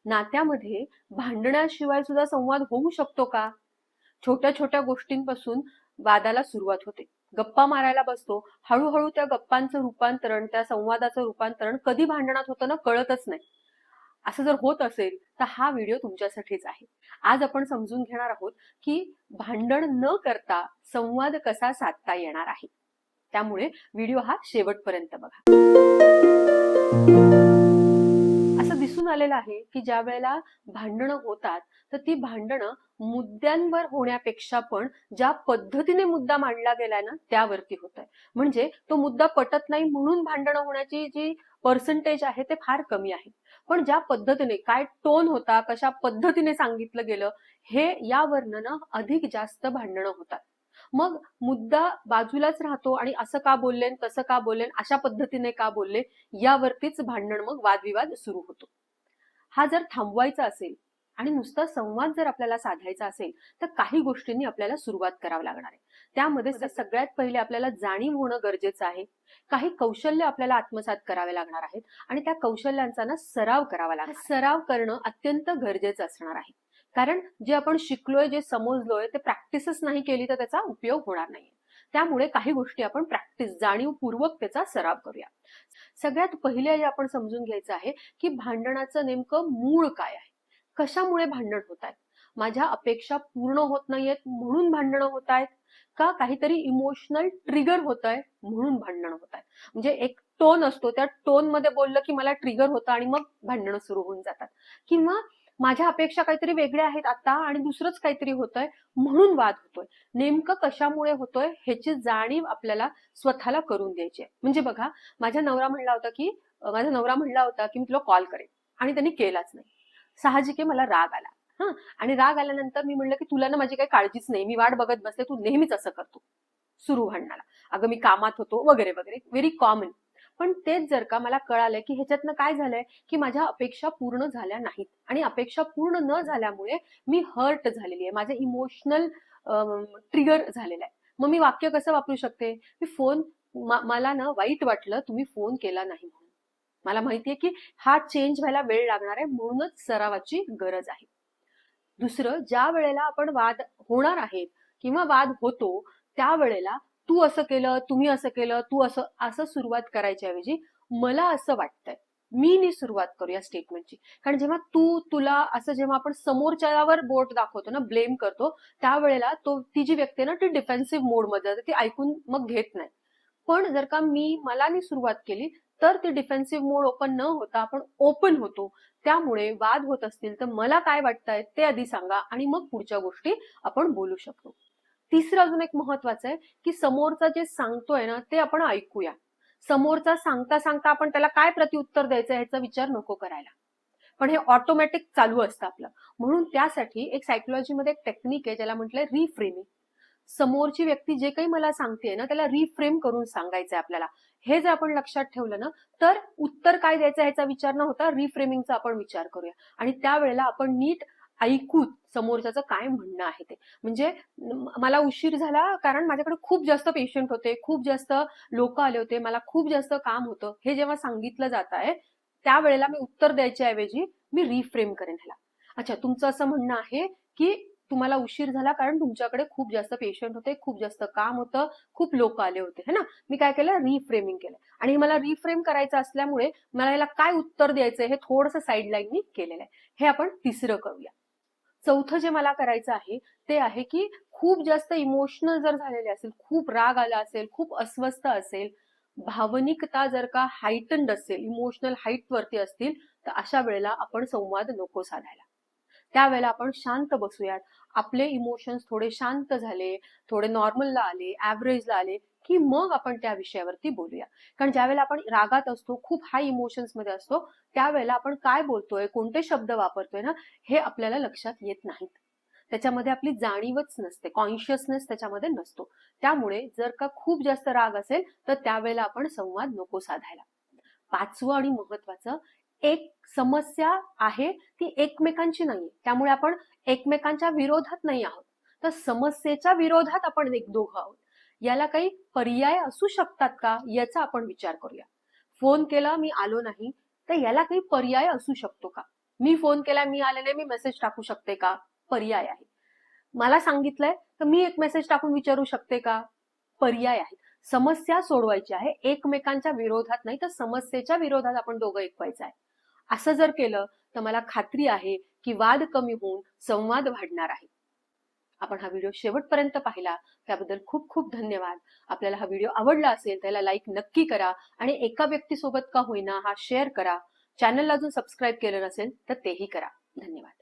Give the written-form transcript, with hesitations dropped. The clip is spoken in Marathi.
नात्यामध्ये भांडण्याशिवाय सुद्धा संवाद होऊ शकतो का? छोट्या छोट्या गोष्टींपासून वादाला सुरुवात होते. गप्पा मारायला बसतो, हळूहळू त्या गप्पांचं रूपांतरण, त्या संवादाचं रूपांतरण कधी भांडणात होतं ना कळतच नाही. असं जर होत असेल तर हा व्हिडिओ तुमच्यासाठीच आहे. आज आपण समजून घेणार आहोत की भांडण न करता संवाद कसा साधता येणार आहे. त्यामुळे व्हिडिओ हा शेवटपर्यंत बघा. असं दिसून आलेलं आहे की ज्या वेळेला भांडणं होतात तर ती भांडणं मुद्द्यांवर होण्यापेक्षा पण ज्या पद्धतीने मुद्दा मांडला गेलाय ना त्यावरती होत आहे. म्हणजे तो मुद्दा पटत नाही म्हणून भांडणं होण्याची जी पर्सेंटेज आहे ते फार कमी आहे. पण ज्या पद्धतीने काय टोन होता, कशा पद्धतीने सांगितलं गेलं, हे यावरनं ना अधिक जास्त भांडणं होतात. मग मुद्दा बाजूलाच राहतो आणि असं का बोलले, तसं का बोलले, अशा पद्धतीने का बोलले, यावरतीच भांडण मग वादविवाद सुरू होतो. हा जर थांबवायचा असेल आणि नुसता संवाद जर आपल्याला साधायचा असेल तर काही गोष्टींनी आपल्याला सुरुवात करावी लागणार आहे. त्यामध्ये सगळ्यात पहिले आपल्याला जाणीव होणं गरजेचं आहे. काही कौशल्य आपल्याला आत्मसात करावे लागणार आहेत आणि त्या कौशल्यांचा ना सराव करावा लागणार. सराव करणं अत्यंत गरजेचं असणार आहे. कारण जे आपण शिकलोय, जे समजलोय ते प्रॅक्टिसच नाही केली तर त्याचा उपयोग होणार नाही. त्यामुळे काही गोष्टी आपण प्रॅक्टिस, जाणीवपूर्वक त्याचा सराव करूया. सगळ्यात पहिले जे आपण समजून घ्यायचं आहे की भांडणाचं नेमकं मूळ काय आहे, कशामुळे भांडण होत आहेत. माझ्या अपेक्षा पूर्ण होत नाहीयेत म्हणून भांडणं होत आहेत, का काहीतरी इमोशनल ट्रिगर होत आहे म्हणून भांडणं होत आहेत. म्हणजे एक टोन असतो, त्या टोन मध्ये बोललं की मला ट्रिगर होतं आणि मग भांडणं सुरू होऊन जातात. किंवा माझ्या अपेक्षा काहीतरी वेगळ्या आहेत आता आणि दुसरंच काहीतरी होतंय म्हणून वाद होतोय. नेमकं कशामुळे होतोय ह्याची जाणीव आपल्याला स्वतःला करून द्यायची आहे. म्हणजे बघा, माझा नवरा म्हणला होता की मी तुला कॉल करेन आणि त्यांनी केलाच नाही. साहजिक आहे, मला राग आला. आणि राग आल्यानंतर मी म्हणलं की तुला ना माझी काही काळजीच नाही, मी वाट बघत बसते, तू नेहमीच असं करतो. सुरू भांडणाला, अगं मी कामात होतो वगैरे वगैरे, व्हेरी कॉमन. पण तेच जर का मला कळालं की ह्याच्यातनं काय झालंय की माझ्या अपेक्षा पूर्ण झाल्या नाहीत आणि अपेक्षा पूर्ण न झाल्यामुळे मी हर्ट झालेली आहे, माझं इमोशनल ट्रिगर झालेलं आहे. मग मी वाक्य कसं वापरू शकते, मी मला ना वाईट वाटलं तुम्ही फोन केला नाही म्हणून. मला माहितीये की हा चेंज व्हायला वेळ लागणार आहे, म्हणूनच सरावाची गरज आहे. दुसरं, ज्या वेळेला आपण वाद होणार आहेत किंवा वाद होतो त्यावेळेला तू असं केलं, तुम्ही असं केलं, तू असं असं सुरुवात करायच्या ऐवजी मला असं वाटतंय, मी सुरुवात करूया स्टेटमेंटची. कारण जेव्हा तुला असं जेव्हा आपण समोरच्यावर बोट दाखवतो ना, ब्लेम करतो, त्यावेळेला ती जी व्यक्ती ना ती डिफेन्सिव्ह मोड मध्ये जाते, ती ऐकून मग घेत नाही. पण जर का मला सुरुवात केली तर ते डिफेन्सिव्ह मोड ओपन न होता आपण ओपन होतो. त्यामुळे वाद होत असतील तर मला काय वाटतंय ते आधी सांगा आणि मग पुढच्या गोष्टी आपण बोलू शकतो. तिसरं अजून एक महत्वाचं आहे की समोरचा जे सांगतोय ना ते आपण ऐकूया. समोरचा सांगता सांगता आपण त्याला काय प्रत्युत्तर द्यायचं ह्याचा विचार नको करायला. पण हे ऑटोमॅटिक चालू असतं आपलं. म्हणून त्यासाठी एक सायकोलॉजीमध्ये एक टेक्निक आहे ज्याला म्हटलंय रिफ्रेमिंग. समोरची व्यक्ती जे काही मला सांगते ना त्याला रिफ्रेम करून सांगायचंय आपल्याला. हे जर आपण लक्षात ठेवलं ना तर उत्तर काय द्यायचं ह्याचा विचार न होता रिफ्रेमिंगचा आपण विचार करूया आणि त्यावेळेला आपण नीट ऐकू समोरच्याचं काय म्हणणं आहे ते. म्हणजे मला उशीर झाला कारण माझ्याकडे खूप जास्त पेशंट होते, खूप जास्त लोक आले होते, मला खूप जास्त काम होतं, हे जेव्हा सांगितलं जात आहे त्यावेळेला मी उत्तर द्यायच्या ऐवजी मी रिफ्रेम करेन ह्याला. अच्छा, तुमचं असं म्हणणं आहे की तुम्हाला उशीर झाला कारण तुमच्याकडे खूप जास्त पेशंट होते, खूप जास्त काम होतं, खूप लोक आले होते, है ना. मी काय केलं, रिफ्रेमिंग केलं आणि मला रिफ्रेम करायचं असल्यामुळे मला याला काय उत्तर द्यायचंय हे थोडंसं साईड लाईननी केलेलं आहे. हे आपण तिसरं करूया. चौथं जे मला करायचं आहे ते आहे की खूप जास्त इमोशनल जर झालेले असेल, खूप राग आला असेल, खूप अस्वस्थ असेल, भावनिकता जर का हायटन्ड असेल, इमोशनल हाईट वरती असतील तर अशा वेळेला आपण संवाद नको साधायला. त्यावेळेला आपण शांत बसूयात. आपले इमोशन्स थोडे शांत झाले, थोडे नॉर्मलला आले, ऍव्हरेजला आले की मग आपण त्या विषयावरती बोलूया. कारण ज्यावेळेला आपण रागात असतो, खूप हाय इमोशन्स मध्ये असतो, त्यावेळेला आपण काय बोलतोय, कोणते शब्द वापरतोय ना हे आपल्याला लक्षात येत नाहीत. त्याच्यामध्ये आपली जाणीवच नसते, कॉन्शियसनेस त्याच्यामध्ये नसतो. त्यामुळे जर का खूप जास्त राग असेल तर त्यावेळेला आपण संवाद नको साधायला. पाचवं आणि महत्वाचं, एक समस्या आहे ती एकमेकांची नाहीये, त्यामुळे आपण एकमेकांच्या विरोधात नाही आहोत, तर समस्येच्या विरोधात आपण एक दोघं आहोत. याला काही पर्याय असू शकतात का याचा आपण विचार करूया. फोन केला, मी आलो नाही, तर याला काही पर्याय असू शकतो का. मी फोन केला, मी आले नाही, मी मेसेज टाकू शकते का? पर्याय आहे. मला सांगितलंय तर मी एक मेसेज टाकून विचारू शकते का? पर्याय आहे. समस्या सोडवायची आहे, एकमेकांच्या विरोधात नाही तर समस्येच्या विरोधात आपण दोघं ऐकवायचं आहे. असं जर केलं तर मला खात्री आहे की वाद कमी होऊन संवाद वाढणार आहे. आपण हा व्हिडिओ शेवटपर्यंत पाहिला त्याबद्दल खूप खूप धन्यवाद. आपल्याला हा व्हिडिओ आवडला असेल त्याला लाईक नक्की करा आणि एका व्यक्तीसोबत का होईना हा शेअर करा. चॅनलला अजून सबस्क्राईब केलं नसेल तर तेही करा. धन्यवाद.